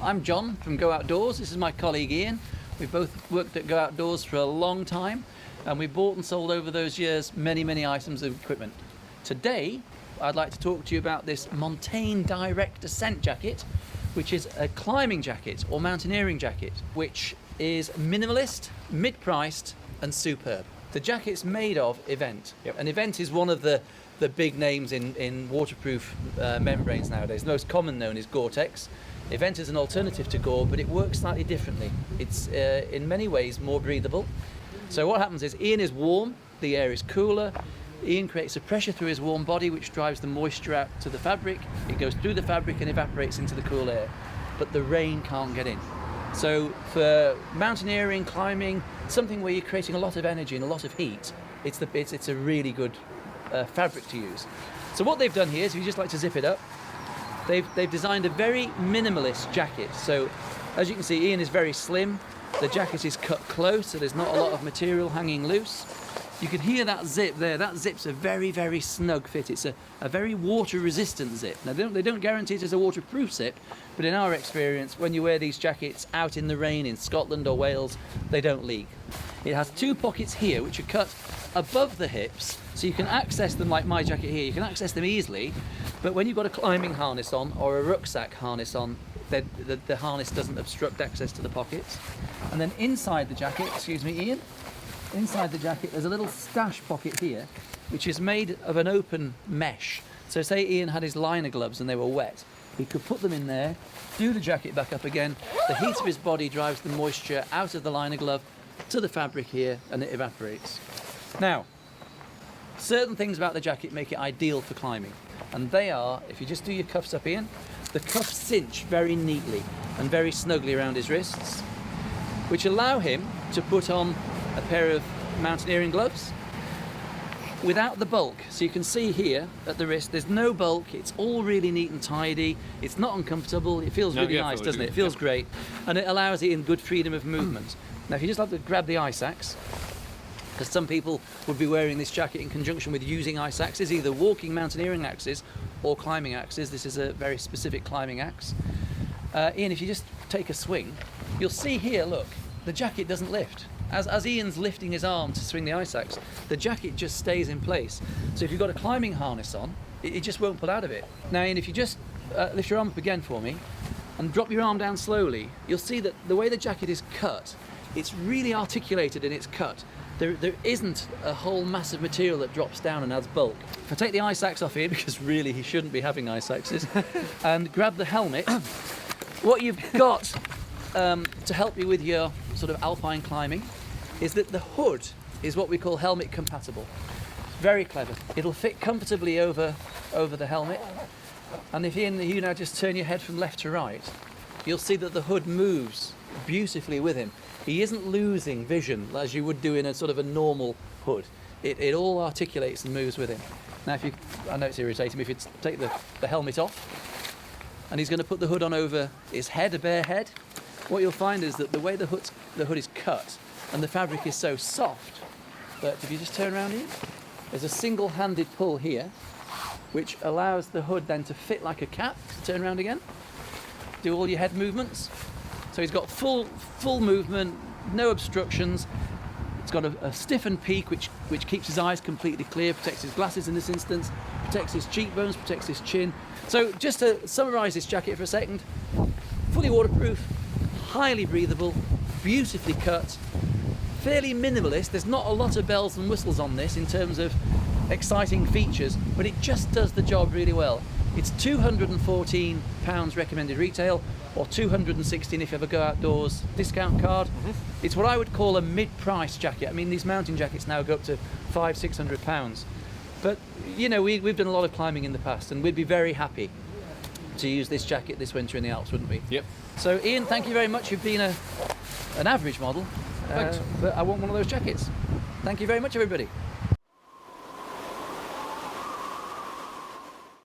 I'm John from Go Outdoors. This is my colleague Ian. We've both worked at Go Outdoors for a long time, and we bought and sold over those years many items of equipment. Today, I'd like to talk to you about this Montane Direct Ascent Jacket, which is a climbing jacket or mountaineering jacket, which is minimalist, mid-priced, and superb. The jacket's made of Event. Yep. And Event is one of the big names in waterproof membranes nowadays. The most common known is Gore-Tex. Event is an alternative to Gore, but it works slightly differently. It's in many ways more breathable. So what happens is Ian is warm, the air is cooler. Ian creates a pressure through his warm body which drives the moisture out to the fabric. It goes through the fabric and evaporates into the cool air, but the rain can't get in. So for mountaineering, climbing, something where you're creating a lot of energy and a lot of heat, it's a really good fabric to use. So what they've done here is, if you just like to zip it up, they've designed a very minimalist jacket. So as you can see, Ian is very slim. The jacket is cut close, so there's not a lot of material hanging loose. You can hear that zip there. That zip's a very snug fit. It's a very water resistant zip. Now they don't guarantee it as a waterproof zip, but in our experience, when you wear these jackets out in the rain in Scotland or Wales, they don't leak. It has two pockets here which are cut above the hips, so you can access them like my jacket here. You can access them easily, but when you've got a climbing harness on or a rucksack harness on, the harness doesn't obstruct access to the pockets. And then inside the jacket, excuse me Ian, inside the jacket there's a little stash pocket here which is made of an open mesh. So say Ian had his liner gloves and they were wet, he could put them in there, do the jacket back up again. The heat of his body drives the moisture out of the liner glove to the fabric here and it evaporates. Now, certain things about the jacket make it ideal for climbing, and they are, if you just do your cuffs up, Ian, the cuffs cinch very neatly and very snugly around his wrists, which allow him to put on a pair of mountaineering gloves without the bulk. So you can see here at the wrist, there's no bulk. It's all really neat and tidy. It's not uncomfortable. It feels really nice, doesn't it? It feels great, and it allows it in good freedom of movement. Now, if you just like to grab the ice axe, because some people would be wearing this jacket in conjunction with using ice axes, either walking mountaineering axes or climbing axes. This is a very specific climbing axe. Ian, if you just take a swing, you'll see here, look, the jacket doesn't lift. As Ian's lifting his arm to swing the ice axe, the jacket just stays in place. So if you've got a climbing harness on, it just won't pull out of it. Now, Ian, if you just lift your arm up again for me and drop your arm down slowly, you'll see that the way the jacket is cut, it's really articulated in its cut. There isn't a whole mass of material that drops down and adds bulk. If I take the ice axe off here, because really he shouldn't be having ice axes, and grab the helmet, what you've got to help you with your sort of alpine climbing is that the hood is what we call helmet compatible. Very clever. It'll fit comfortably over the helmet, and if you now just turn your head from left to right, you'll see that the hood moves beautifully with him. He isn't losing vision as you would do in a sort of a normal hood. It all articulates and moves with him. Now, I know it's irritating, but if you take the helmet off, and he's going to put the hood on over his head, a bare head, what you'll find is that the way the hood is cut and the fabric is so soft that if you just turn around here, there's a single-handed pull here which allows the hood then to fit like a cap. Turn around again, do all your head movements. So he's got full movement, no obstructions. It's got a stiffened peak which keeps his eyes completely clear, protects his glasses in this instance, protects his cheekbones, protects his chin. So just to summarise this jacket for a second, fully waterproof, highly breathable, beautifully cut, fairly minimalist. There's not a lot of bells and whistles on this in terms of exciting features, but it just does the job really well. It's £214 recommended retail, or $216 if you have a Go Outdoors discount card. It's what I would call a mid-price jacket. I mean, these mountain jackets now go up to £500–600. But you know, we've done a lot of climbing in the past, and we'd be very happy to use this jacket this winter in the Alps, wouldn't we? Yep. So Ian, thank you very much. You've been an average model, but I want one of those jackets. Thank you very much, everybody.